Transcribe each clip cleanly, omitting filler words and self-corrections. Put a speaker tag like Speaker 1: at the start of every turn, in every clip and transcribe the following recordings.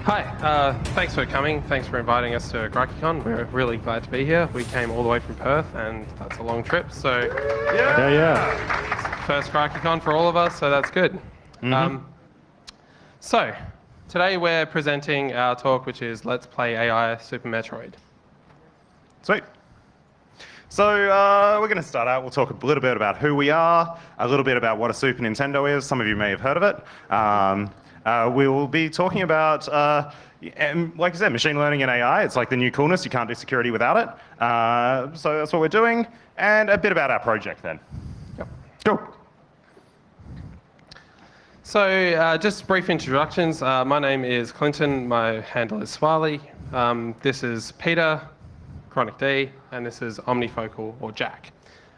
Speaker 1: Hi, thanks for coming. Thanks for inviting us to CrikeyCon. We're really glad to be here. We came all the way from Perth, and that's a long trip. So,
Speaker 2: Yeah.
Speaker 1: first CrikeyCon for all of us, so that's good. So, today we're presenting our talk, which is Let's Play AI Super Metroid.
Speaker 2: Sweet. So we're going to start out. We'll talk a little bit about who we are, a little bit about what a Super Nintendo is. Some of you may have heard of it. We will be talking about, like I said, machine learning and AI. It's like the new coolness. You can't do security without it. So that's what we're doing. And a bit about our project then.
Speaker 1: Yep.
Speaker 2: Cool.
Speaker 1: So, just brief introductions. My name is Clinton. My handle is Swali. This is Peter, Chronic D, and this is Omnifocal, or Jack.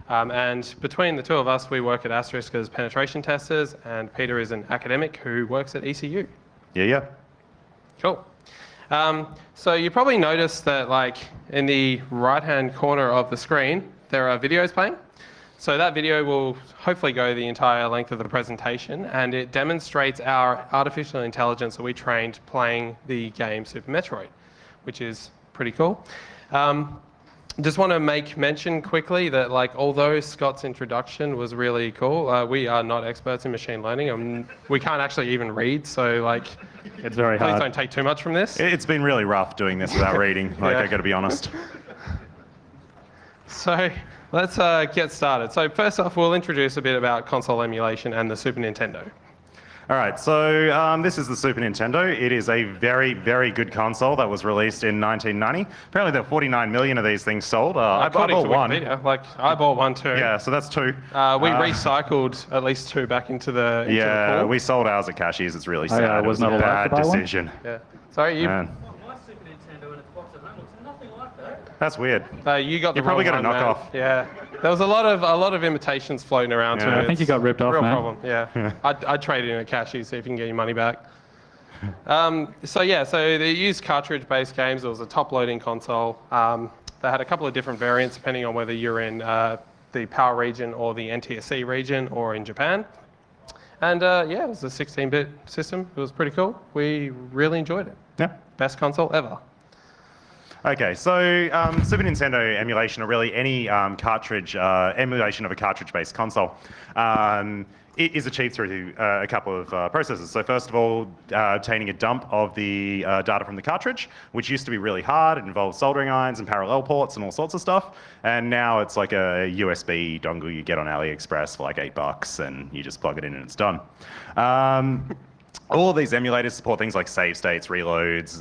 Speaker 1: And between the two of us, we work at Asterisk as penetration testers, and Peter is an academic who works at ECU.
Speaker 2: Yeah.
Speaker 1: Cool. So you probably noticed that, like, in the right-hand corner of the screen, there are videos playing. So that video will hopefully go the entire length of the presentation, and it demonstrates our artificial intelligence that we trained playing the game Super Metroid, which is pretty cool. Just want to make mention quickly that, like, although Scott's introduction was really cool, we are not experts in machine learning. We can't actually even read, so, like,
Speaker 2: It's very
Speaker 1: please
Speaker 2: hard.
Speaker 1: don't take too much from this.
Speaker 2: It's been really rough doing this without reading, like,
Speaker 1: Yeah.
Speaker 2: I got to be honest.
Speaker 1: So let's get started. So first off, we'll introduce a bit about console emulation and the Super Nintendo.
Speaker 2: All right, so this is the Super Nintendo. It is a very, very good console that was released in 1990. Apparently there are 49 million of these things sold. I
Speaker 1: According
Speaker 2: bought
Speaker 1: to
Speaker 2: one.
Speaker 1: Wikipedia, like, I bought one too.
Speaker 2: Yeah, so that's two.
Speaker 1: We recycled at least two back into the
Speaker 2: Yeah,
Speaker 1: pool.
Speaker 2: we sold ours at Cashies. It's really
Speaker 3: Oh,
Speaker 2: sad.
Speaker 3: yeah,
Speaker 2: It was
Speaker 3: wasn't
Speaker 2: a
Speaker 3: allowed to
Speaker 2: bad
Speaker 3: buy one?
Speaker 2: decision.
Speaker 1: Yeah. Sorry, you.
Speaker 2: Man,
Speaker 4: My Super Nintendo and its box at home looks nothing like that.
Speaker 2: that's weird.
Speaker 1: You got the
Speaker 2: You probably
Speaker 1: wrong
Speaker 2: got a
Speaker 1: one, man.
Speaker 2: knockoff.
Speaker 1: Yeah, there was a lot of imitations floating around
Speaker 2: Yeah.
Speaker 1: too.
Speaker 2: I
Speaker 3: think you
Speaker 1: It's
Speaker 3: got ripped
Speaker 1: a
Speaker 3: off,
Speaker 1: real
Speaker 3: man.
Speaker 1: problem. Yeah, I'd trade it in at Cashies, see if you can get your money back. So they used cartridge-based games. It was a top-loading console. They had a couple of different variants depending on whether you're in the PAL region or the NTSC region or in Japan. And it was a 16-bit system. It was pretty cool. We really enjoyed it.
Speaker 2: Yeah.
Speaker 1: Best console ever.
Speaker 2: Okay, so Super Nintendo emulation, or really any cartridge emulation of a cartridge-based console, it is achieved through a couple of processes. So first of all, obtaining a dump of the data from the cartridge, which used to be really hard. It involved soldering irons and parallel ports and all sorts of stuff. And now it's like a USB dongle you get on AliExpress for like $8, and you just plug it in and it's done. All of these emulators support things like save states, reloads.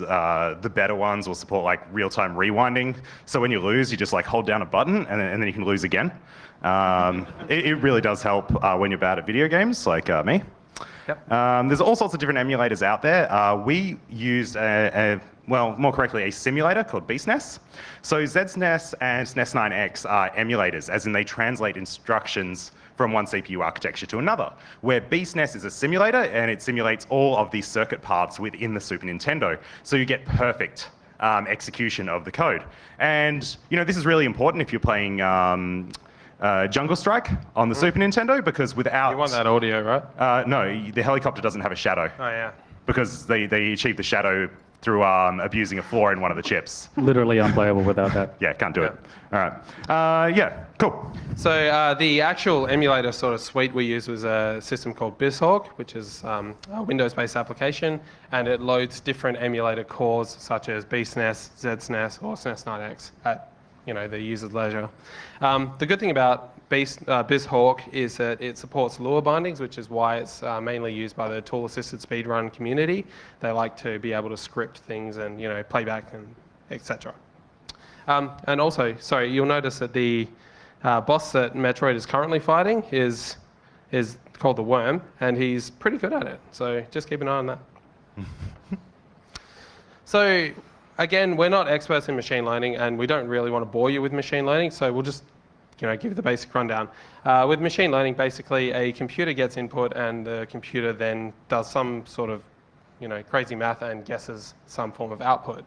Speaker 2: The better ones will support like real-time rewinding. So when you lose, you just like hold down a button and then you can lose again. It really does help when you're bad at video games, like me.
Speaker 1: Yep.
Speaker 2: There's all sorts of different emulators out there. We used more correctly, a simulator called BSNES. So ZSNES and SNES 9X are emulators, as in they translate instructions from one CPU architecture to another, where BSNES is a simulator and it simulates all of the circuit paths within the Super Nintendo. So you get perfect execution of the code. And this is really important if you're playing Jungle Strike on the Super Nintendo, because without...
Speaker 1: You want that audio, right?
Speaker 2: no, the helicopter doesn't have a shadow,
Speaker 1: Oh yeah.
Speaker 2: because they achieve the shadow through abusing a flaw in one of the chips.
Speaker 3: Literally unplayable without that.
Speaker 2: Yeah, can't do it. All right. Yeah, cool.
Speaker 1: So the actual emulator sort of suite we used was a system called BizHawk, which is a Windows-based application, and it loads different emulator cores such as BSNES, ZSNES, or SNES 9X at the user's leisure. The good thing about BizHawk is that it supports Lua bindings, which is why it's mainly used by the tool-assisted speedrun community. They like to be able to script things and playback and etc. And also, sorry, you'll notice that the boss that Metroid is currently fighting is called the Worm, and he's pretty good at it. So just keep an eye on that. So again, we're not experts in machine learning, and we don't really want to bore you with machine learning. So we'll just give you the basic rundown. With machine learning, basically a computer gets input, and the computer then does some sort of crazy math and guesses some form of output.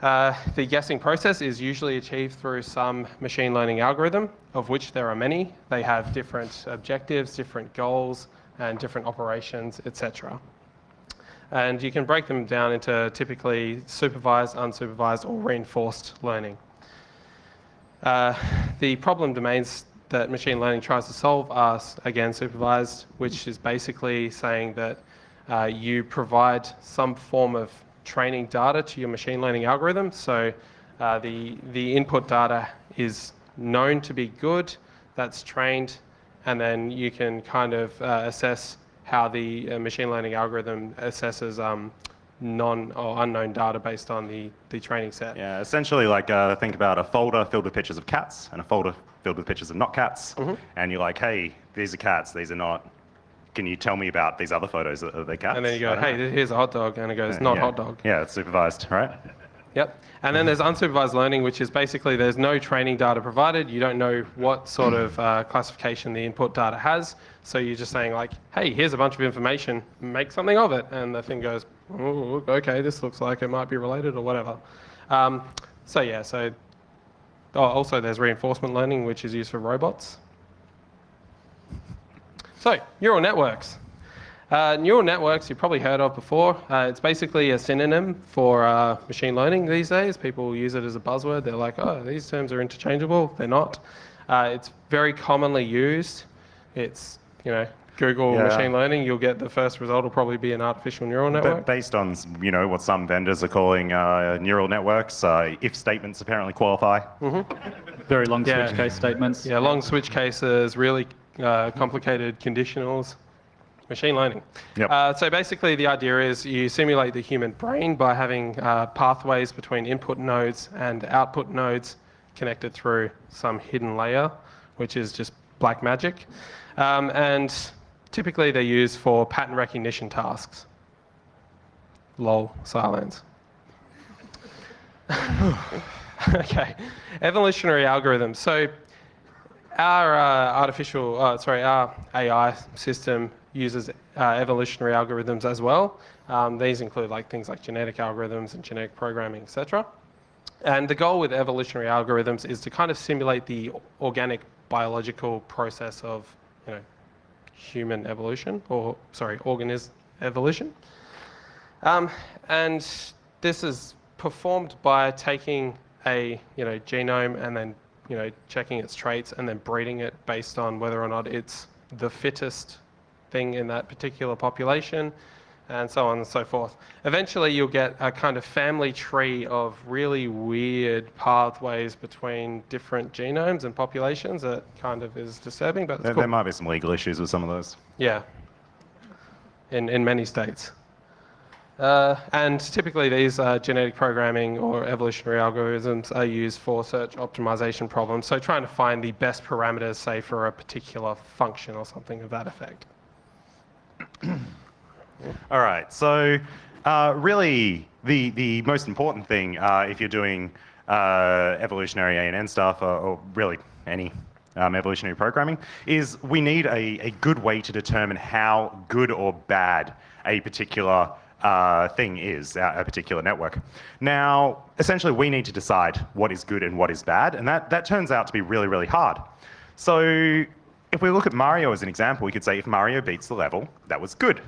Speaker 1: The guessing process is usually achieved through some machine learning algorithm, of which there are many. They have different objectives, different goals, and different operations, etc. And you can break them down into typically supervised, unsupervised, or reinforced learning. The problem domains that machine learning tries to solve are, again, supervised, which is basically saying that you provide some form of training data to your machine learning algorithm. So the input data is known to be good, that's trained, and then you can kind of assess how the machine learning algorithm assesses non or unknown data based on the training set.
Speaker 2: Yeah, essentially like think about a folder filled with pictures of cats and a folder filled with pictures of not cats. And you're like, hey, these are cats, these are not. Can you tell me about these other photos? Are they cats?
Speaker 1: And then you go, hey, here's a hot dog, and it goes, not hot dog.
Speaker 2: Yeah, it's supervised, right?
Speaker 1: Yep. And then there's unsupervised learning, which is basically there's no training data provided. You don't know what sort of classification the input data has. So you're just saying like, hey, here's a bunch of information, make something of it. And the thing goes, oh, okay, this looks like it might be related or whatever. Also there's reinforcement learning, which is used for robots. So, neural networks. Neural networks you've probably heard of before. It's basically a synonym for machine learning these days. People use it as a buzzword. They're like, oh, these terms are interchangeable. They're not. It's very commonly used. It's, Google machine learning, you'll get the first result will probably be an artificial neural network.
Speaker 2: Based on, what some vendors are calling neural networks, if statements apparently qualify.
Speaker 3: Very long switch case statements.
Speaker 1: Yeah, long switch cases, really complicated conditionals. Machine learning.
Speaker 2: Yep.
Speaker 1: So basically the idea is you simulate the human brain by having pathways between input nodes and output nodes connected through some hidden layer, which is just black magic. And typically they're used for pattern recognition tasks. Lol, silence. Okay, evolutionary algorithms. So our our AI system uses evolutionary algorithms as well. These include things like genetic algorithms and genetic programming, etc. And the goal with evolutionary algorithms is to kind of simulate the organic biological process of human evolution, organism evolution. And this is performed by taking a genome and then checking its traits and then breeding it based on whether or not it's the fittest thing in that particular population, and so on and so forth. Eventually you'll get a kind of family tree of really weird pathways between different genomes and populations that kind of is disturbing, but it's cool.
Speaker 2: There might be some legal issues with some of those.
Speaker 1: Yeah, in many states. And typically these genetic programming or evolutionary algorithms are used for search optimization problems, so trying to find the best parameters, say, for a particular function or something of that effect.
Speaker 2: All right, so really the most important thing if you're doing evolutionary A&N stuff or really any evolutionary programming is we need a good way to determine how good or bad a particular thing is, a particular network. Now, essentially we need to decide what is good and what is bad, and that turns out to be really, really hard. So if we look at Mario as an example, we could say if Mario beats the level, that was good.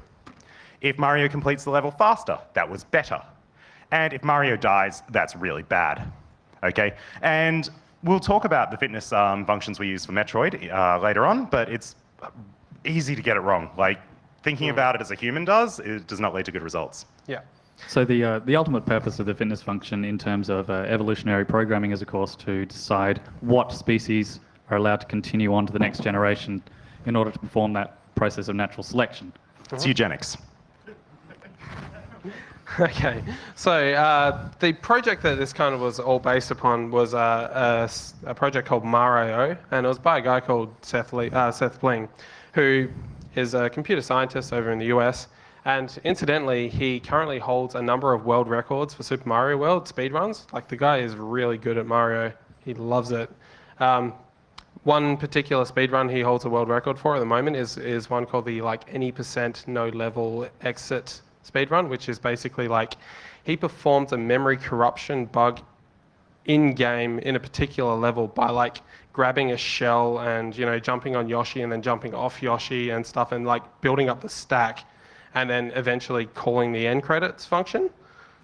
Speaker 2: If Mario completes the level faster, that was better. And if Mario dies, that's really bad. Okay? And we'll talk about the fitness functions we use for Metroid later on, but it's easy to get it wrong. Thinking about it as a human it does not lead to good results.
Speaker 1: Yeah.
Speaker 3: So the ultimate purpose of the fitness function in terms of evolutionary programming is, of course, to decide what species are allowed to continue on to the next generation in order to perform that process of natural selection.
Speaker 2: It's eugenics.
Speaker 1: Okay, so the project that this kind of was all based upon was a project called Mario, and it was by a guy called Seth Bling, who is a computer scientist over in the US. And incidentally, he currently holds a number of world records for Super Mario World speedruns. The guy is really good at Mario. He loves it. One particular speedrun he holds a world record for at the moment is one called the any percent no level exit speedrun, which is basically he performed a memory corruption bug in-game in a particular level by grabbing a shell and jumping on Yoshi and then jumping off Yoshi and stuff and building up the stack. and then eventually calling the end credits function,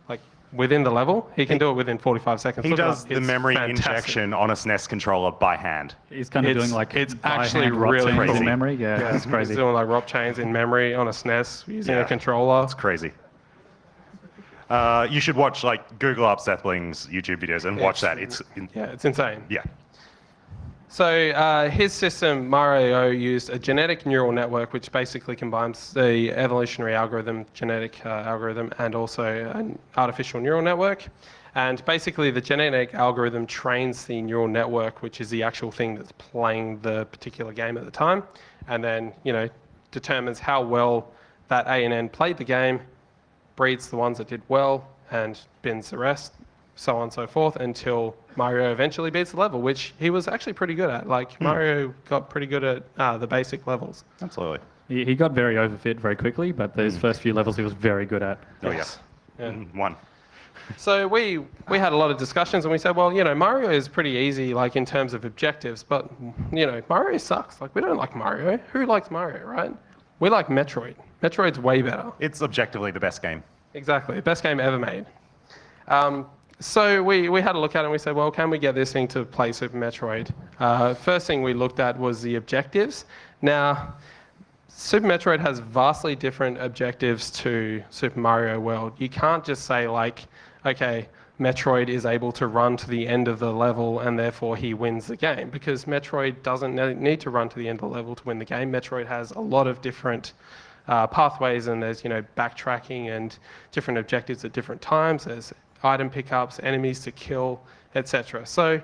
Speaker 1: like within the level. He can do it within 45 seconds.
Speaker 2: He
Speaker 1: Look it
Speaker 2: does
Speaker 1: up.
Speaker 2: the
Speaker 1: It's
Speaker 2: memory
Speaker 1: fantastic.
Speaker 2: injection on a SNES controller by hand.
Speaker 3: He's kind of
Speaker 1: It's-
Speaker 3: doing like
Speaker 1: it's
Speaker 3: by
Speaker 1: actually
Speaker 3: hand rock
Speaker 1: really
Speaker 3: chains
Speaker 2: cool.
Speaker 3: in memory. Yeah,
Speaker 1: Yeah,
Speaker 3: that's crazy.
Speaker 1: He's doing like ROP chains in memory on a SNES using
Speaker 2: Yeah.
Speaker 1: a controller.
Speaker 2: It's crazy. You should watch, like, Google up Seth Bling's YouTube videos and watch that. It's
Speaker 1: insane.
Speaker 2: yeah.
Speaker 1: So his system, Mario, used a genetic neural network, which basically combines the evolutionary algorithm, genetic algorithm, and also an artificial neural network. And basically, the genetic algorithm trains the neural network, which is the actual thing that's playing the particular game at the time, and then determines how well that A and N played the game, breeds the ones that did well, and bins the rest, so on and so forth, until Mario eventually beats the level, which he was actually pretty good at. Like, Mario got pretty good at the basic levels.
Speaker 2: Absolutely.
Speaker 3: He got very overfit very quickly, but those first few levels he was very good at.
Speaker 2: Oh,
Speaker 1: Yes.
Speaker 2: yeah.
Speaker 1: Yeah.
Speaker 2: One.
Speaker 1: So we had a lot of discussions, and we said, well, Mario is pretty easy, like, in terms of objectives, but, Mario sucks. Like, we don't like Mario. Who likes Mario, right? We like Metroid. Metroid's way better.
Speaker 2: It's objectively the best game.
Speaker 1: Exactly. Best game ever made. So we had a look at it and we said, well, can we get this thing to play Super Metroid? First thing we looked at was the objectives. Now, Super Metroid has vastly different objectives to Super Mario World. You can't just say, like, okay, Metroid is able to run to the end of the level and therefore he wins the game, because Metroid doesn't need to run to the end of the level to win the game. Metroid has a lot of different pathways, and there's backtracking and different objectives at different times. There's item pickups, enemies to kill, etc. So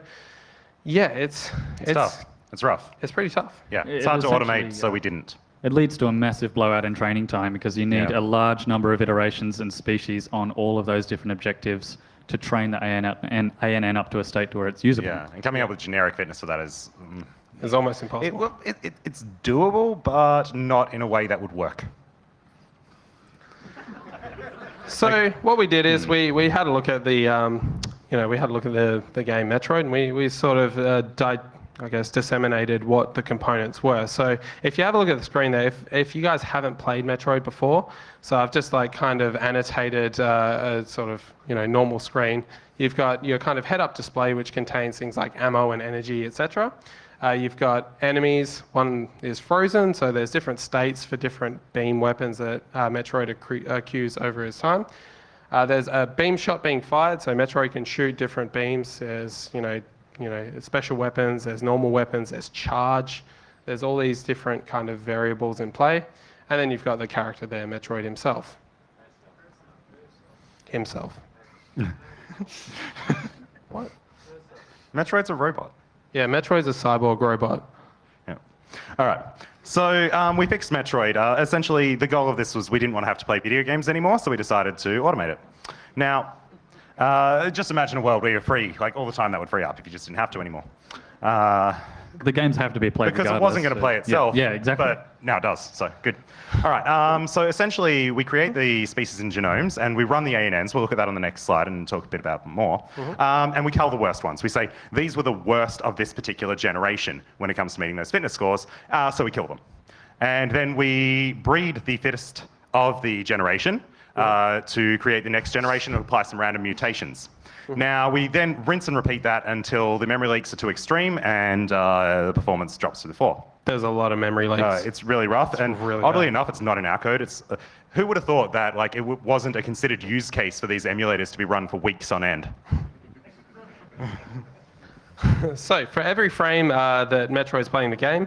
Speaker 1: yeah, it's
Speaker 2: Tough. It's rough.
Speaker 1: It's pretty tough.
Speaker 2: Yeah. It's
Speaker 3: It
Speaker 2: hard to
Speaker 3: essentially,
Speaker 2: automate, so we didn't.
Speaker 3: It leads to a massive blowout in training time because you need
Speaker 2: Yeah.
Speaker 3: a large number of iterations and species on all of those different objectives to train the ANN up to a state where it's usable.
Speaker 2: Yeah. And coming up with generic fitness for that is...
Speaker 1: It's almost impossible.
Speaker 2: It's doable, but not in a way that would work.
Speaker 1: So what we did is we had a look at the we had a look at the game Metroid, and we sort of disseminated what the components were. So if you have a look at the screen there, if you guys haven't played Metroid before, so I've just like kind of annotated a sort of normal screen. You've got your kind of head-up display, which contains things like ammo and energy, etc. You've got enemies. One is frozen, so there's different states for different beam weapons that Metroid accused over his time. There's a beam shot being fired, so Metroid can shoot different beams. There's special weapons. There's normal weapons. There's charge. There's all these different kind of variables in play, and then you've got the character there, Metroid himself. What?
Speaker 2: Metroid's a robot.
Speaker 1: Yeah, Metroid's a cyborg robot.
Speaker 2: Yeah. All right. So we fixed Metroid. Essentially, the goal of this was we didn't want to have to play video games anymore, so we decided to automate it. Now, just imagine a world where you're free, like all the time that would free up if you just didn't have to anymore.
Speaker 3: The games have to be played
Speaker 2: Because it
Speaker 3: regardless,
Speaker 2: wasn't going to
Speaker 3: so-
Speaker 2: play itself.
Speaker 3: Yeah, exactly.
Speaker 2: But now it does, so good. All right, so essentially we create the species and genomes and we run the ANNs. We'll look at that on the next slide and talk a bit about them more. And we cull the worst ones. We say, these were the worst of this particular generation when it comes to meeting those fitness scores, so we kill them. And then we breed the fittest of the generation to create the next generation and apply some random mutations. Now, we then rinse and repeat that until the memory leaks are too extreme and the performance drops to the floor.
Speaker 1: There's a lot of memory leaks.
Speaker 2: It's really rough, and
Speaker 1: really
Speaker 2: oddly
Speaker 1: bad.
Speaker 2: enough, it's not in our code. It's who would have thought that like it wasn't a considered use case for these emulators to be run for weeks on end?
Speaker 1: So for every frame that Metroid's playing the game,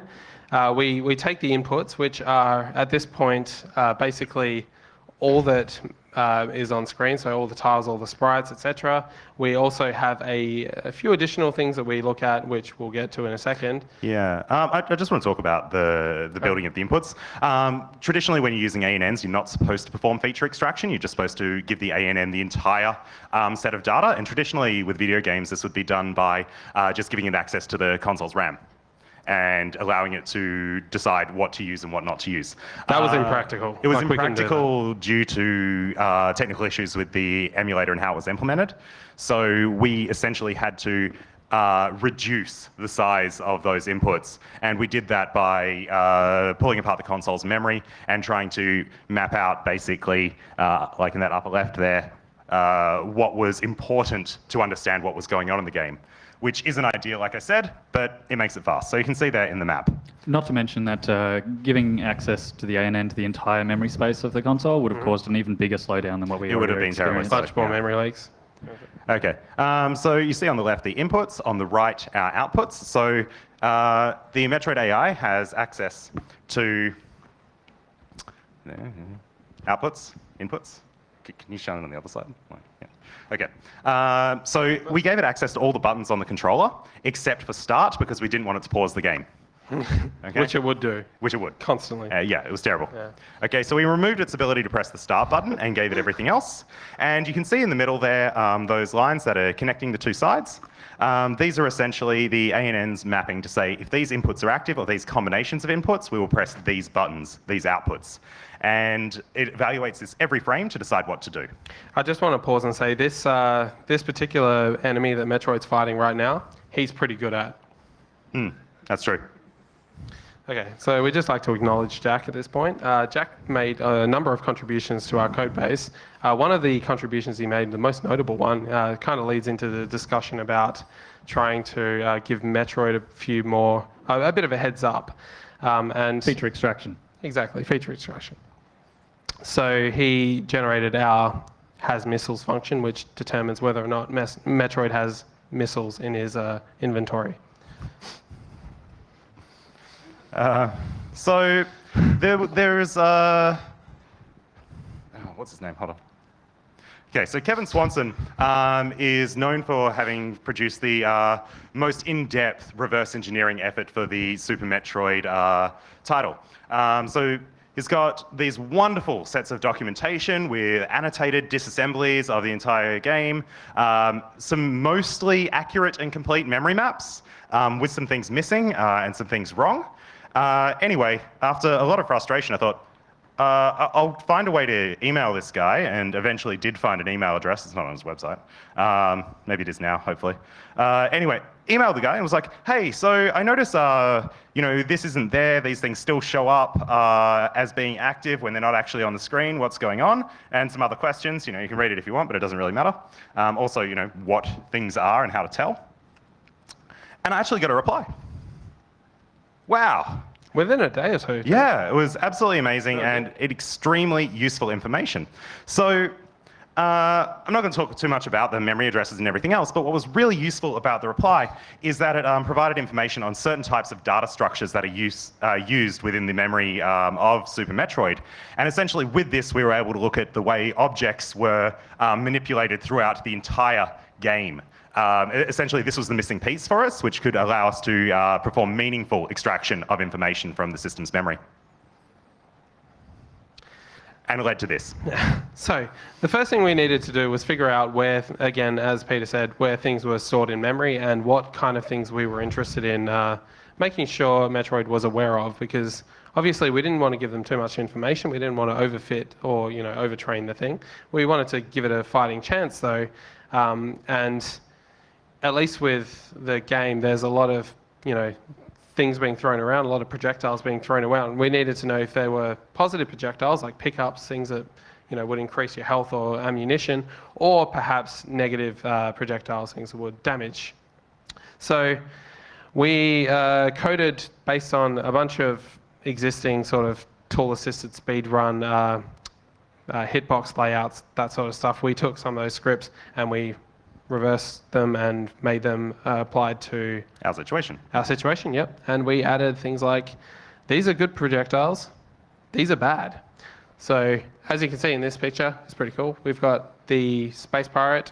Speaker 1: we take the inputs, which are at this point basically all that is on screen, so all the tiles, all the sprites, etc. We also have a few additional things that we look at, which we'll get to in a second.
Speaker 2: Yeah, I just want to talk about the building of the inputs. Traditionally, when you're using ANNs, you're not supposed to perform feature extraction. You're just supposed to give the ANN the entire set of data. And traditionally, with video games, this would be done by just giving it access to the console's RAM and allowing it to decide what to use and what not to use.
Speaker 1: That was impractical.
Speaker 2: It was
Speaker 1: Like, we couldn't do
Speaker 2: impractical due to technical issues with the emulator and how it was implemented. So we essentially had to reduce the size of those inputs. And we did that by pulling apart the console's memory and trying to map out basically, like in that upper left there, what was important to understand what was going on in the game, which isn't ideal, like I said, but it makes it fast. So you can see that in the map.
Speaker 3: Not to mention that giving access to the ANN to the entire memory space of the console would have caused an even bigger slowdown than what we
Speaker 2: It would have been terribly
Speaker 3: experienced.
Speaker 1: Much more memory leaks.
Speaker 2: Okay, so you see on the left the inputs, on the right our outputs. So the Metroid AI has access to outputs, inputs. Can you show them on the other side? Yeah. Okay, so we gave it access to all the buttons on the controller, except for start, because we didn't want it to pause the game. Okay?
Speaker 1: Which it would do.
Speaker 2: Which it would.
Speaker 1: Constantly.
Speaker 2: Yeah, it was terrible.
Speaker 1: Yeah.
Speaker 2: Okay, so we removed its ability to press the start button and gave it everything else. And you can see in the middle there those lines that are connecting the two sides. These are essentially the ANN's mapping to say if these inputs are active or these combinations of inputs, we will press these buttons, these outputs. And it evaluates this every frame to decide what to do.
Speaker 1: I just want to pause and say this, this particular enemy that Metroid's fighting right now, he's pretty good at.
Speaker 2: That's true.
Speaker 1: Okay, so we'd just like to acknowledge Jack at this point. Jack made a number of contributions to our code base. One of the contributions he made, the most notable one, kind of leads into the discussion about trying to give Metroid a bit of a heads up. And
Speaker 3: Feature extraction.
Speaker 1: Exactly, feature extraction. So he generated our has missiles function, which determines whether or not Metroid has missiles in his inventory.
Speaker 2: So there's what's his name? Hold on. Okay, so Kevin Swanson is known for having produced the most in-depth reverse engineering effort for the Super Metroid title. So he's got these wonderful sets of documentation with annotated disassemblies of the entire game, some mostly accurate and complete memory maps with some things missing and some things wrong. Anyway, after a lot of frustration, I thought, I'll find a way to email this guy, and eventually did find an email address. It's not on his website. Maybe it is now, hopefully. Anyway, emailed the guy and was like, hey, so I notice, this isn't there. These things still show up as being active when they're not actually on the screen. What's going on? And some other questions. You can read it if you want, but it doesn't really matter. Also, what things are and how to tell. And I actually got a reply. Wow.
Speaker 1: Within a day or two.
Speaker 2: Yeah, it was absolutely amazing and extremely useful information. So I'm not going to talk too much about the memory addresses and everything else, but what was really useful about the reply is that it provided information on certain types of data structures that are used within the memory of Super Metroid. And essentially with this, we were able to look at the way objects were manipulated throughout the entire game. Essentially, this was the missing piece for us, which could allow us to perform meaningful extraction of information from the system's memory. And it led to this.
Speaker 1: So the first thing we needed to do was figure out where, again, as Peter said, where things were stored in memory and what kind of things we were interested in making sure Metroid was aware of, because obviously we didn't want to give them too much information. We didn't want to overfit or overtrain the thing. We wanted to give it a fighting chance, though, and at least with the game, there's a lot of, things being thrown around, a lot of projectiles being thrown around. We needed to know if there were positive projectiles, like pickups, things that, would increase your health or ammunition, or perhaps negative projectiles, things that would damage. So we coded based on a bunch of existing sort of tool-assisted speedrun hitbox layouts, that sort of stuff. We took some of those scripts and we reversed them and made them applied to
Speaker 2: Our situation.
Speaker 1: Our situation, yep. And we added things like, these are good projectiles, these are bad. So as you can see in this picture, it's pretty cool. We've got the Space Pirate,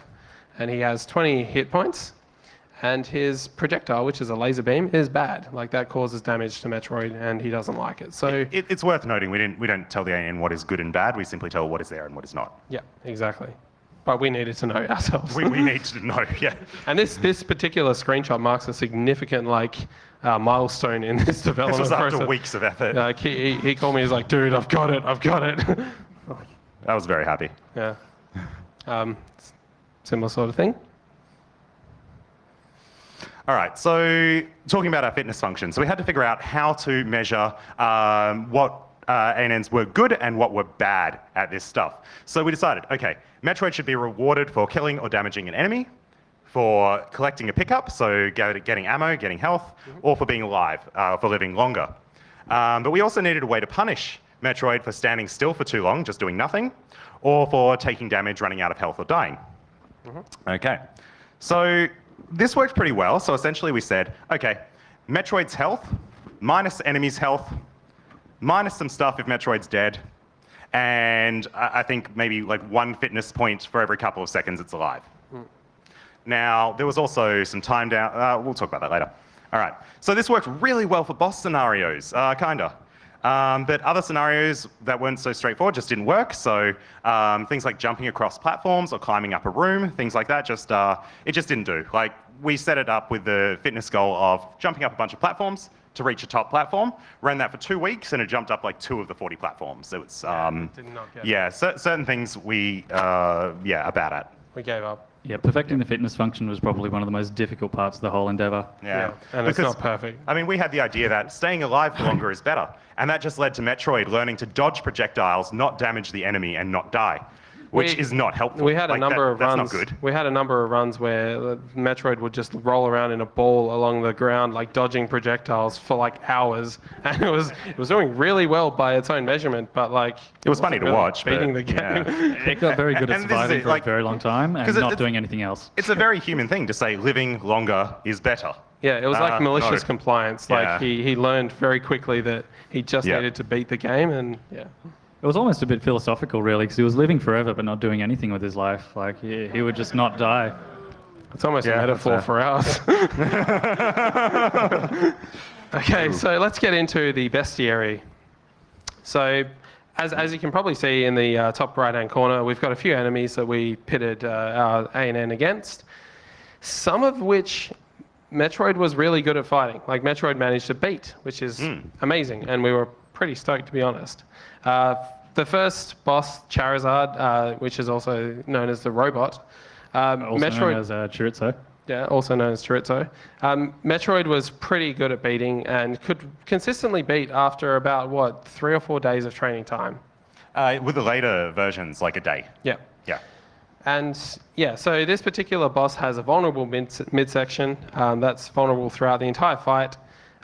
Speaker 1: and he has 20 hit points, and his projectile, which is a laser beam, is bad. Like, that causes damage to Metroid, and he doesn't like it. So
Speaker 2: it's worth noting we don't tell the AN what is good and bad. We simply tell what is there and what is not.
Speaker 1: yeah, exactly. But we needed to know ourselves.
Speaker 2: We need to know, yeah.
Speaker 1: And this particular screenshot marks a significant milestone in this development
Speaker 2: This was after
Speaker 1: process.
Speaker 2: weeks of effort.
Speaker 1: He called me. He's like, "Dude, I've got it.
Speaker 2: I was very happy.
Speaker 1: Yeah. Similar sort of thing.
Speaker 2: All right, so talking about our fitness function. So we had to figure out how to measure what ANNs were good and what were bad at this stuff. So we decided, okay, Metroid should be rewarded for killing or damaging an enemy, for collecting a pickup, so getting ammo, getting health, or for being alive, for living longer. But we also needed a way to punish Metroid for standing still for too long, just doing nothing, or for taking damage, running out of health, or dying. Okay, so this worked pretty well. So essentially we said, okay, Metroid's health, minus enemy's health, minus some stuff if Metroid's dead, and I think maybe like 1 fitness point for every couple of seconds it's alive. Now, there was also some time down, we'll talk about that later. All right, so this worked really well for boss scenarios, kinda. But other scenarios that weren't so straightforward just didn't work. So things like jumping across platforms or climbing up a room, things like that, it just didn't do. Like, we set it up with the fitness goal of jumping up a bunch of platforms to reach a top platform, ran that for 2 weeks, and it jumped up like 2 of the 40 platforms. So it's,
Speaker 1: Did not get
Speaker 2: yeah, certain things we, are bad at.
Speaker 1: We gave up.
Speaker 3: Yeah, perfecting the fitness function was probably one of the most difficult parts of the whole endeavor.
Speaker 1: Yeah, and it's not perfect.
Speaker 2: I mean, we had the idea that staying alive for longer is better, and that just led to Metroid learning to dodge projectiles, not damage the enemy, and not die, which is not helpful.
Speaker 1: We had a number of runs.
Speaker 2: That's not good.
Speaker 1: We had a number of runs where Metroid would just roll around in a ball along the ground, like dodging projectiles for like hours, and it was doing really well by its own measurement. But like,
Speaker 2: it was funny to watch.
Speaker 1: Beating the game.
Speaker 2: Yeah.
Speaker 3: It got very good at
Speaker 2: And this is
Speaker 3: surviving
Speaker 2: it,
Speaker 3: for
Speaker 2: like-
Speaker 3: a very long time and not doing anything else.
Speaker 2: It's a very human thing to say living longer is better.
Speaker 1: Yeah, it was like malicious
Speaker 2: no.
Speaker 1: compliance.
Speaker 2: Yeah.
Speaker 1: Like he learned very quickly that he just
Speaker 2: Yeah.
Speaker 1: needed to beat the game, and yeah.
Speaker 3: It was almost a bit philosophical, really, because he was living forever but not doing anything with his life. Like, he would just not die.
Speaker 1: It's almost
Speaker 2: Yeah,
Speaker 1: a metaphor
Speaker 2: that's
Speaker 1: for ours. Okay, so let's get into the bestiary. So, as you can probably see in the top right-hand corner, we've got a few enemies that we pitted our ANN against, some of which Metroid was really good at fighting. Like, Metroid managed to beat, which is amazing, and we were pretty stoked, to be honest. The first boss, Charizard, which is also known as the robot,
Speaker 3: Also known as Chorizo.
Speaker 1: yeah, also known as Chorizo. Metroid was pretty good at beating and could consistently beat after about, 3 or 4 days of training time.
Speaker 2: With the later versions, like a day.
Speaker 1: Yeah.
Speaker 2: Yeah.
Speaker 1: And yeah, so this particular boss has a vulnerable midsection that's vulnerable throughout the entire fight.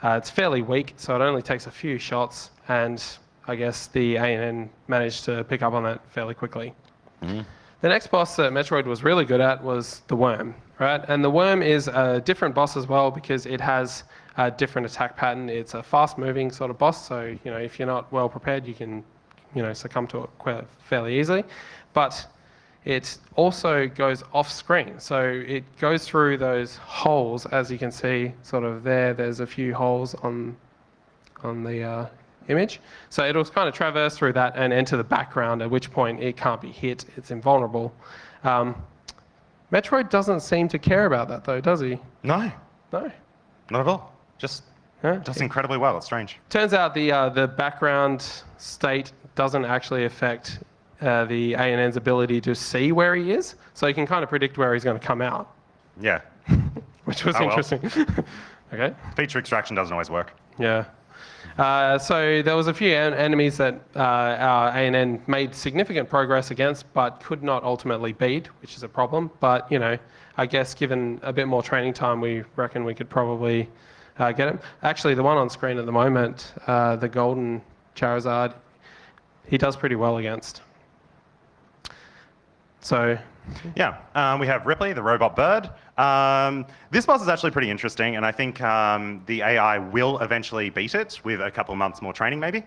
Speaker 1: It's fairly weak, so it only takes a few shots, and I guess the ANN managed to pick up on that fairly quickly. The next boss that Metroid was really good at was the Worm, right? And the Worm is a different boss as well because it has a different attack pattern. It's a fast-moving sort of boss, so if you're not well prepared, you can succumb to it fairly easily. But it also goes off-screen, so it goes through those holes, as you can see, sort of there. There's a few holes on the image. So it'll kind of traverse through that and enter the background, at which point it can't be hit. It's invulnerable. Metroid doesn't seem to care about that, though, does he?
Speaker 2: No,
Speaker 1: No.
Speaker 2: not at all. Just does incredibly well. It's strange.
Speaker 1: Turns out the background state doesn't actually affect the ANN's ability to see where he is, so he can kind of predict where he's going to come out,
Speaker 2: Yeah.
Speaker 1: which was
Speaker 2: Oh, well.
Speaker 1: interesting. Okay.
Speaker 2: Feature extraction doesn't always work.
Speaker 1: Yeah. So there was a few enemies that our ANN made significant progress against, but could not ultimately beat, which is a problem. But I guess given a bit more training time, we reckon we could probably get him. Actually, the one on screen at the moment, the golden Charizard, he does pretty well against. So.
Speaker 2: Yeah, we have Ripley, the robot bird. This boss is actually pretty interesting, and I think the AI will eventually beat it with a couple of months more training, maybe.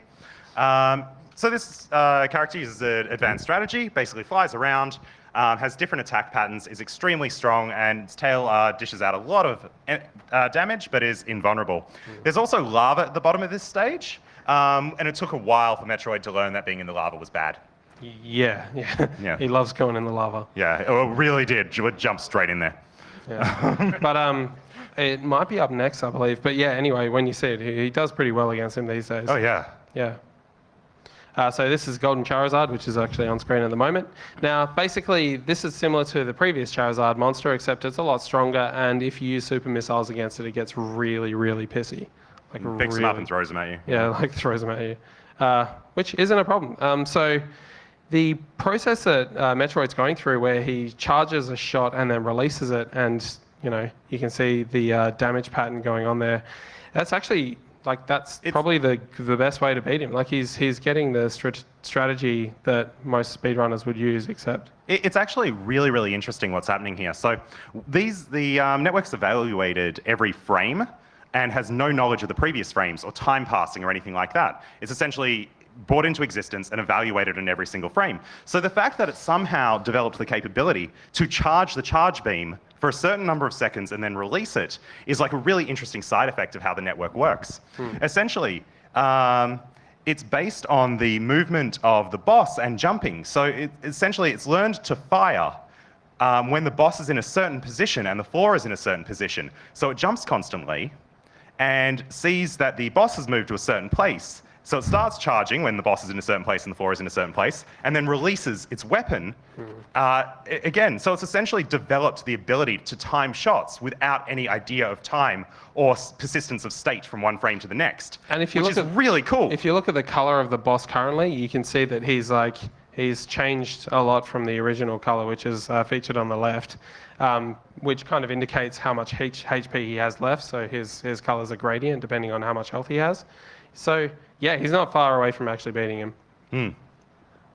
Speaker 2: So this character uses an advanced strategy, basically flies around, has different attack patterns, is extremely strong, and its tail dishes out a lot of damage, but is invulnerable. There's also lava at the bottom of this stage, and it took a while for Metroid to learn that being in the lava was bad.
Speaker 1: Yeah.
Speaker 2: Yeah.
Speaker 1: He loves going in the lava.
Speaker 2: Yeah, it really did. You would jump straight in there.
Speaker 1: Yeah. But it might be up next, I believe. But yeah, anyway, when you see it, he does pretty well against him these days.
Speaker 2: Oh, yeah.
Speaker 1: Yeah. So this is Golden Charizard, which is actually on screen at the moment. Now, basically, this is similar to the previous Charizard monster, except it's a lot stronger, and if you use super missiles against it, it gets really, really pissy. Like
Speaker 2: Picks them up and throws them at you.
Speaker 1: Yeah, like throws them at you, which isn't a problem. So the process that Metroid's going through, where he charges a shot and then releases it, and you can see the damage pattern going on there. That's actually that's probably the best way to beat him. Like he's getting the strategy that most speedrunners would use, except
Speaker 2: it's actually really, really interesting what's happening here. So the network's evaluated every frame and has no knowledge of the previous frames or time passing or anything like that. It's essentially brought into existence and evaluated in every single frame. So the fact that it somehow developed the capability to charge the charge beam for a certain number of seconds and then release it is like a really interesting side effect of how the network works. Essentially, it's based on the movement of the boss and jumping. So essentially, it's learned to fire when the boss is in a certain position and the floor is in a certain position. So it jumps constantly and sees that the boss has moved to a certain place. So it starts charging when the boss is in a certain place and the floor is in a certain place, and then releases its weapon again. So it's essentially developed the ability to time shots without any idea of time or persistence of state from one frame to the next,
Speaker 1: and if you
Speaker 2: which is really cool.
Speaker 1: If you look at the color of the boss currently, you can see that he's changed a lot from the original color, which is featured on the left, which kind of indicates how much HP he has left. So his colors are gradient depending on how much health he has. So yeah, he's not far away from actually beating him.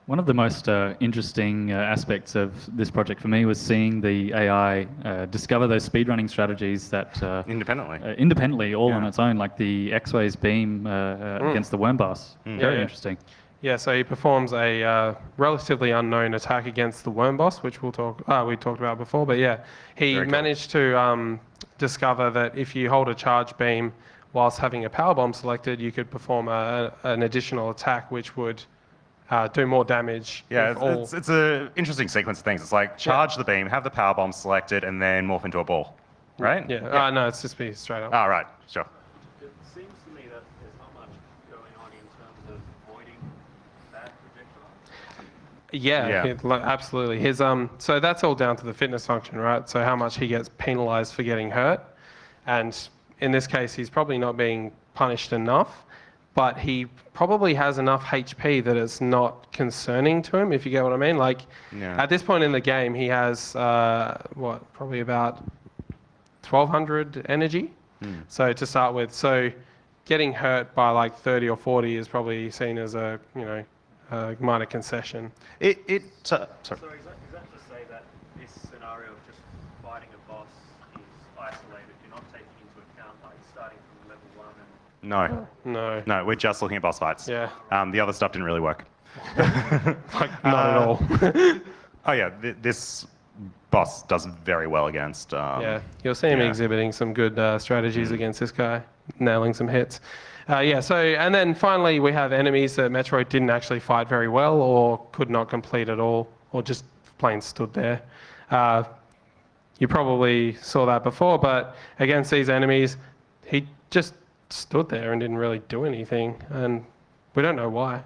Speaker 3: One of the most interesting aspects of this project for me was seeing the AI discover those speedrunning strategies that independently, all on its own, like the X-Ways beam against the worm boss. Very interesting.
Speaker 1: Yeah, so he performs a relatively unknown attack against the worm boss, which we talked about before. But yeah, he managed to discover that if you hold a charge beam whilst having a power bomb selected, you could perform an additional attack, which would do more damage.
Speaker 2: Yeah, it's an interesting sequence of things. It's like charge the beam, have the power bomb selected, and then morph into a ball, right?
Speaker 1: Yeah. No, it's just be straight up.
Speaker 2: Oh, right, sure.
Speaker 4: It seems to me that there's not much going on in terms of avoiding bad projectiles.
Speaker 1: Yeah. Absolutely. His so that's all down to the fitness function, right? So how much he gets penalized for getting hurt, and in this case, he's probably not being punished enough, but he probably has enough HP that it's not concerning to him, if you get what I mean. Like, at this point in the game, he has, probably about 1,200 energy. So to start with, so getting hurt by like 30 or 40 is probably seen as a minor concession.
Speaker 2: Sorry.
Speaker 4: So is that to say that this scenario of just fighting a boss is isolated? You're not taking into account like starting from level 1 and...
Speaker 2: No, we're just looking at boss fights.
Speaker 1: Yeah.
Speaker 2: The other stuff didn't really work.
Speaker 1: Like, not at all.
Speaker 2: Oh yeah, this boss does very well against...
Speaker 1: yeah, you'll see him exhibiting some good strategies against this guy, nailing some hits. And then finally we have enemies that Metroid didn't actually fight very well or could not complete at all, or just plain stood there. You probably saw that before, but against these enemies, he just stood there and didn't really do anything, and we don't know why.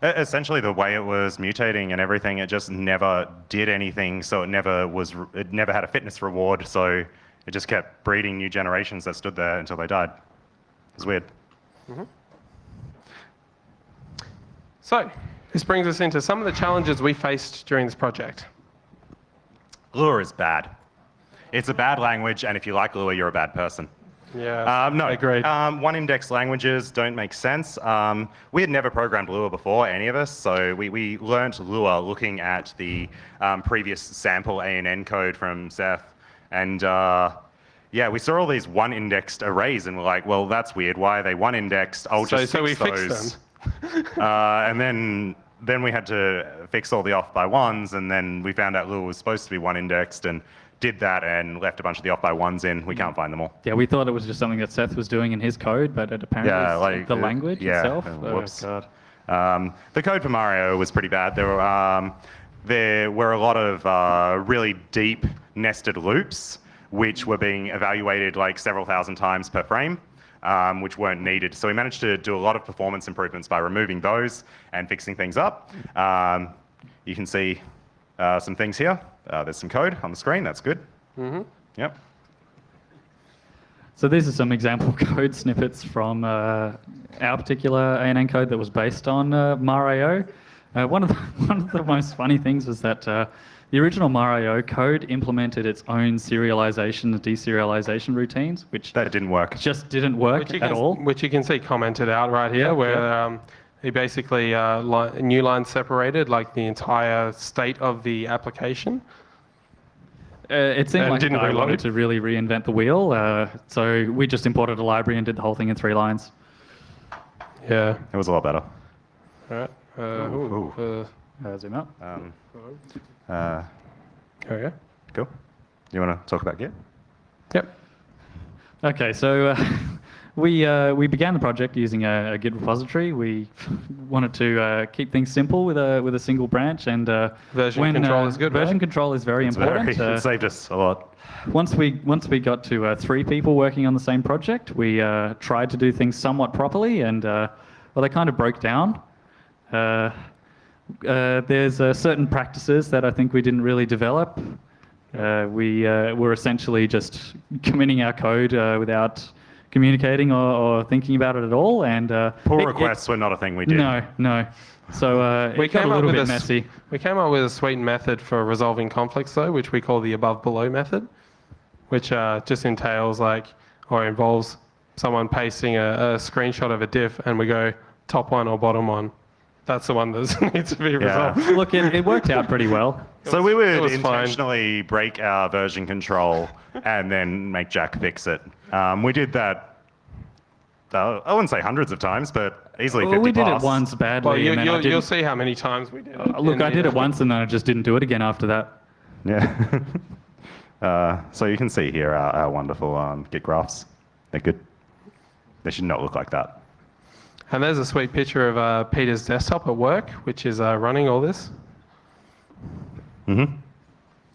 Speaker 2: Essentially the way it was mutating and everything, it just never did anything, so it never had a fitness reward, so it just kept breeding new generations that stood there until they died. It was weird.
Speaker 1: So, this brings us into some of the challenges we faced during this project.
Speaker 2: Lua is bad. It's a bad language, and if you like Lua, you're a bad person.
Speaker 1: Yeah,
Speaker 2: no,
Speaker 1: agreed.
Speaker 2: One-index languages don't make sense. We had never programmed Lua before, any of us, so we learnt Lua looking at the previous sample ANN code from Seth. And we saw all these one-indexed arrays, and we're like, well, that's weird. Why are they one-indexed? So we fixed them. And then we had to fix all the off-by-ones, and then we found out Lua was supposed to be one-indexed, and did that and left a bunch of the off-by-ones in. We can't find them all.
Speaker 3: Yeah, we thought it was just something that Seth was doing in his code, but it apparently is the language itself.
Speaker 2: Whoops.
Speaker 3: Oh, God.
Speaker 2: The code for Mario was pretty bad. There were a lot of really deep nested loops, which were being evaluated like several thousand times per frame. which weren't needed. So we managed to do a lot of performance improvements by removing those and fixing things up. You can see some things here. There's some code on the screen. That's good. Yep.
Speaker 3: So these are some example code snippets from our particular ANN code that was based on MAR.io. One of the most funny things was that the original MAR.io code implemented its own serialization and deserialization routines, which
Speaker 2: That didn't work.
Speaker 3: just didn't work at all.
Speaker 1: Which you can see commented out right here, where he basically new line separated like the entire state of the application.
Speaker 3: It seemed
Speaker 1: And
Speaker 3: like
Speaker 1: didn't
Speaker 3: I
Speaker 1: reload.
Speaker 3: wanted to really reinvent the wheel, so we just imported a library and did the whole thing in 3 lines.
Speaker 1: Yeah.
Speaker 2: It was a lot better.
Speaker 1: All right.
Speaker 3: Zoom out.
Speaker 1: There we go.
Speaker 2: Cool. You want to talk about Git?
Speaker 1: Yep.
Speaker 3: Okay, so we began the project using a Git repository. We wanted to keep things simple with a single branch, and
Speaker 1: Version control is good, right?
Speaker 3: Version control is very important.
Speaker 2: It saved us a lot.
Speaker 3: Once we got to 3 people working on the same project, we tried to do things somewhat properly, and well, they kind of broke down. There's certain practices that I think we didn't really develop. We were essentially just committing our code without communicating or thinking about it at all, and
Speaker 2: Pull requests were not a thing we did.
Speaker 3: No. So it got a little bit messy.
Speaker 1: We came up with a sweet method for resolving conflicts, though, which we call the above-below method, which just entails or involves someone pasting a screenshot of a diff, and we go top one or bottom one. That's the one that needs to be resolved.
Speaker 3: Look, it worked out pretty well.
Speaker 2: So we would
Speaker 1: was fine.
Speaker 2: intentionally break our version control and then make Jack fix it. We did that, I wouldn't say hundreds of times, but easily 50
Speaker 3: Well, we did
Speaker 2: plus.
Speaker 3: it once badly.
Speaker 1: Well,
Speaker 3: and then I
Speaker 1: you'll
Speaker 3: didn't-
Speaker 1: see how many times we did.
Speaker 3: Look, I did it once and then I just didn't do it again after that.
Speaker 2: Yeah. So you can see here our wonderful Git graphs. They're good. They should not look like that.
Speaker 1: And there's a sweet picture of Peter's desktop at work, which is running all this.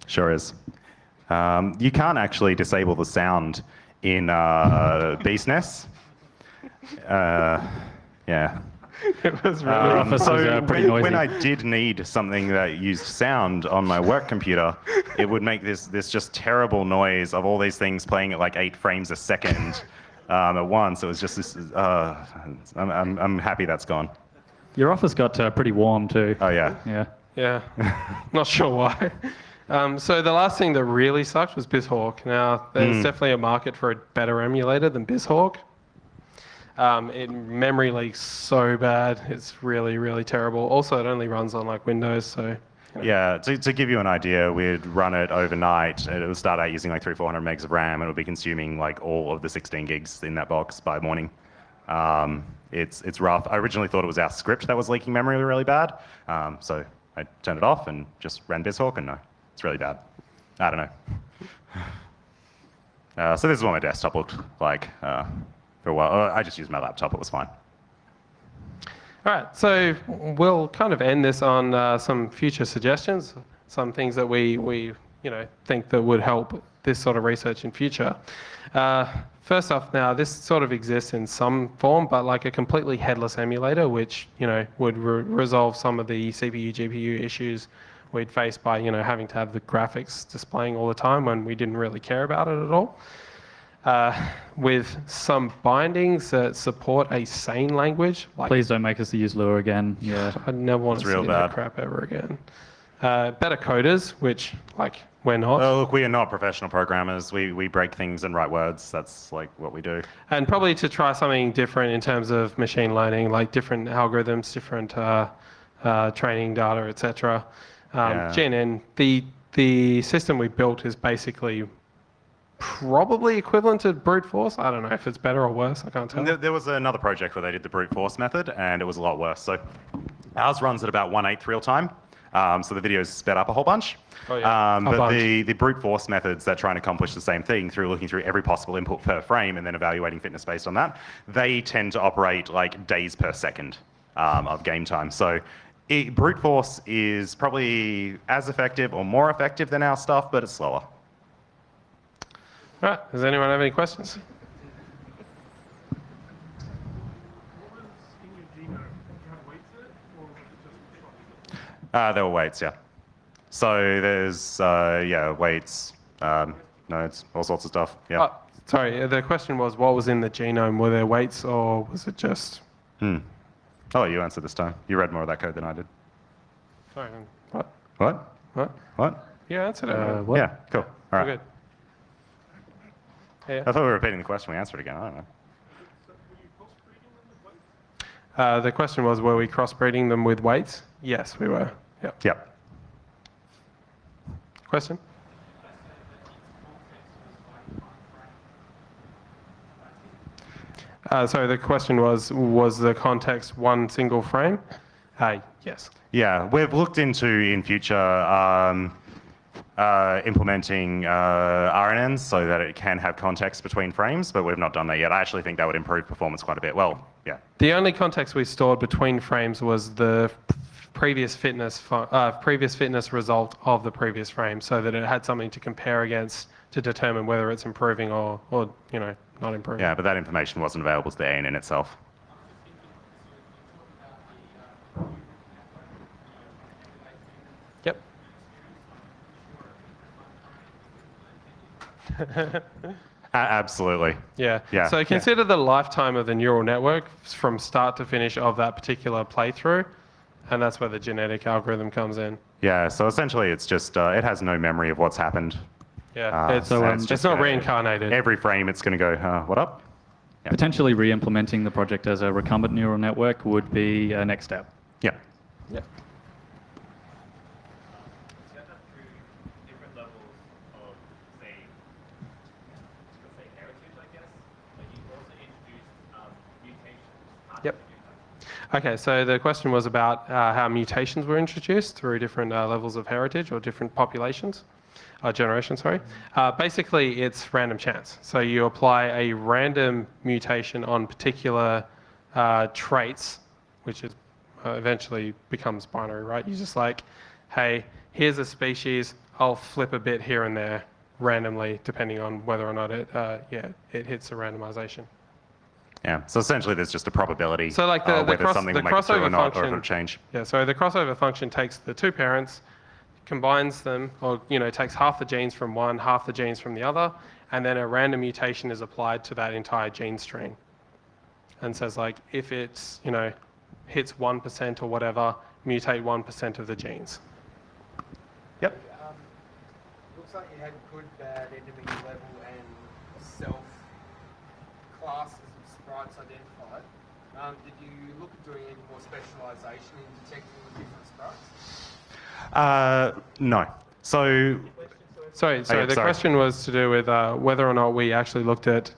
Speaker 2: Sure is. You can't actually disable the sound in BeastNess. Yeah.
Speaker 1: It was really
Speaker 3: office
Speaker 2: So
Speaker 3: was pretty noisy.
Speaker 2: when I did need something that used sound on my work computer, it would make this just terrible noise of all these things playing at like 8 frames a second at once. It was just this. I'm happy that's gone.
Speaker 3: Your office got pretty warm too.
Speaker 2: Oh yeah.
Speaker 3: Yeah.
Speaker 1: Yeah, not sure why. So the last thing that really sucked was BizHawk. Now, there's definitely a market for a better emulator than BizHawk. Memory leaks so bad. It's really, really terrible. Also, it only runs on Windows, so...
Speaker 2: Yeah, to give you an idea, we'd run it overnight. It would start out using 300-400 megs of RAM, and it would be consuming all of the 16 gigs in that box by morning. It's rough. I originally thought it was our script that was leaking memory really bad, so I turned it off and just ran BizHawk, and no, it's really bad. I don't know. So this is what my desktop looked like for a while. I just used my laptop. It was fine.
Speaker 1: All right, so we'll kind of end this on some future suggestions, some things that we think that would help this sort of research in future. First off, now this sort of exists in some form, but like a completely headless emulator, which would resolve some of the CPU GPU issues we'd face by having to have the graphics displaying all the time when we didn't really care about it at all. With some bindings that support a sane language.
Speaker 3: Please don't make us use Lua again. Yeah.
Speaker 1: I never want to see that crap ever again. Better coders, which we're not.
Speaker 2: Oh, look, we are not professional programmers. We break things and write words. That's what we do.
Speaker 1: And probably to try something different in terms of machine learning, like different algorithms, different training data, etc. GNN, the system we built is basically probably equivalent to brute force. I don't know if it's better or worse. I can't tell.
Speaker 2: There was another project where they did the brute force method, and it was a lot worse. So ours runs at about 1/8 real time. So the video's sped up a whole bunch.
Speaker 1: Oh, yeah.
Speaker 2: But the brute force methods that try and accomplish the same thing through looking through every possible input per frame and then evaluating fitness based on that, they tend to operate days per second of game time. So brute force is probably as effective or more effective than our stuff, but it's slower.
Speaker 1: All right, does anyone have any questions?
Speaker 2: There were weights, yeah. So there's, weights, nodes, all sorts of stuff, yeah.
Speaker 1: Sorry, the question was what was in the genome? Were there weights or was it just...
Speaker 2: Oh, you answered this time. You read more of that code than I did.
Speaker 1: Sorry, what?
Speaker 2: What?
Speaker 1: What?
Speaker 2: What?
Speaker 1: You answered it.
Speaker 3: What?
Speaker 2: Yeah, cool. All right.
Speaker 1: Good. Yeah.
Speaker 2: I thought we were repeating the question. We answered it again. I don't know.
Speaker 1: The question was, were we crossbreeding them with weights? Yes, we were. Yep.
Speaker 2: Yep.
Speaker 1: Question? So the question was the context one single frame? Yes.
Speaker 2: Yeah, we've looked into in future implementing RNNs so that it can have context between frames, but we've not done that yet. I actually think that would improve performance quite a bit. Well, yeah.
Speaker 1: The only context we stored between frames was the previous fitness result of the previous frame, so that it had something to compare against to determine whether it's improving or not improving.
Speaker 2: Yeah, but that information wasn't available to the ANN itself.
Speaker 1: Yep.
Speaker 2: Absolutely.
Speaker 1: Yeah.
Speaker 2: Yeah.
Speaker 1: So consider the lifetime of the neural network from start to finish of that particular playthrough, and that's where the genetic algorithm comes in.
Speaker 2: Yeah, so essentially it's just, it has no memory of what's happened.
Speaker 1: Yeah, it's
Speaker 2: just
Speaker 1: not
Speaker 2: gonna-
Speaker 1: reincarnated.
Speaker 2: Every frame it's going to go, what up? Yeah.
Speaker 3: Potentially re-implementing the project as a recumbent neural network would be a next step.
Speaker 2: Yeah.
Speaker 1: Yeah.
Speaker 4: So you have that through different levels of, say, heritage, I guess. But you've also introduced mutations. How
Speaker 1: Yep.
Speaker 4: do you do that?
Speaker 1: Okay, so the question was about how mutations were introduced through different levels of heritage or different populations, generations, sorry. Basically, it's random chance. So you apply a random mutation on particular traits, which is eventually becomes binary, right? You're just like, hey, here's a species, I'll flip a bit here and there randomly, depending on whether or not it hits a randomization.
Speaker 2: Yeah, so essentially there's just a probability
Speaker 1: So like the
Speaker 2: whether something will make it through or
Speaker 1: crossover
Speaker 2: not, or
Speaker 1: function,
Speaker 2: it'll change.
Speaker 1: Yeah, so the crossover function takes the two parents, combines them, or takes half the genes from one, half the genes from the other, and then a random mutation is applied to that entire gene string, and says like if it's hits 1% or whatever, mutate 1% of the genes.
Speaker 2: Yep.
Speaker 5: Looks like you had good, bad, enemy level, and self classes of sprites identified. Did you look at doing any more specialisation in detecting the different sprites?
Speaker 2: No. So,
Speaker 1: Sorry, the question was to do with whether or not we actually looked at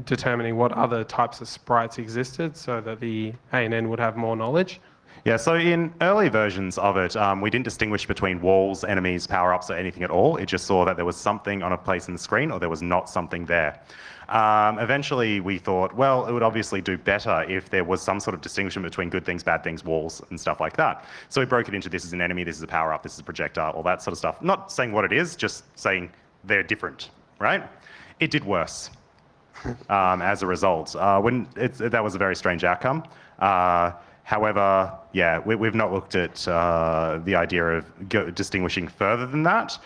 Speaker 1: determining what other types of sprites existed so that the ANN would have more knowledge.
Speaker 2: yeah, so in early versions of it, we didn't distinguish between walls, enemies, power-ups, or anything at all. It just saw that there was something on a place in the screen or there was not something there. Eventually, we thought, well, it would obviously do better if there was some sort of distinction between good things, bad things, walls, and stuff like that. So we broke it into this is an enemy, this is a power-up, this is a projectile, all that sort of stuff. Not saying what it is, just saying they're different, right? It did worse as a result. That was a very strange outcome. However, yeah, we've not looked at the idea of distinguishing further than that.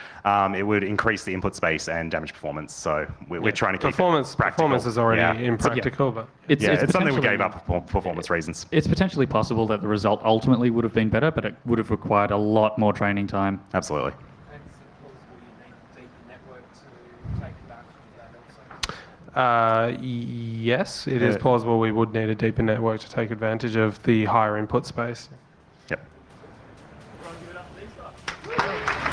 Speaker 2: It would increase the input space and damage performance. So we're trying to keep
Speaker 1: performance.
Speaker 2: it practical.
Speaker 1: Performance is already impractical, but
Speaker 2: It's something we gave up for performance reasons.
Speaker 3: It's potentially possible that the result ultimately would have been better, but it would have required a lot more training time.
Speaker 2: Absolutely.
Speaker 5: And is it plausible you need a deeper network to take advantage of that also?
Speaker 1: Yes, it is plausible we would need a deeper network to take advantage of the higher input space.
Speaker 2: Yep.
Speaker 4: Everyone give it up for these guys.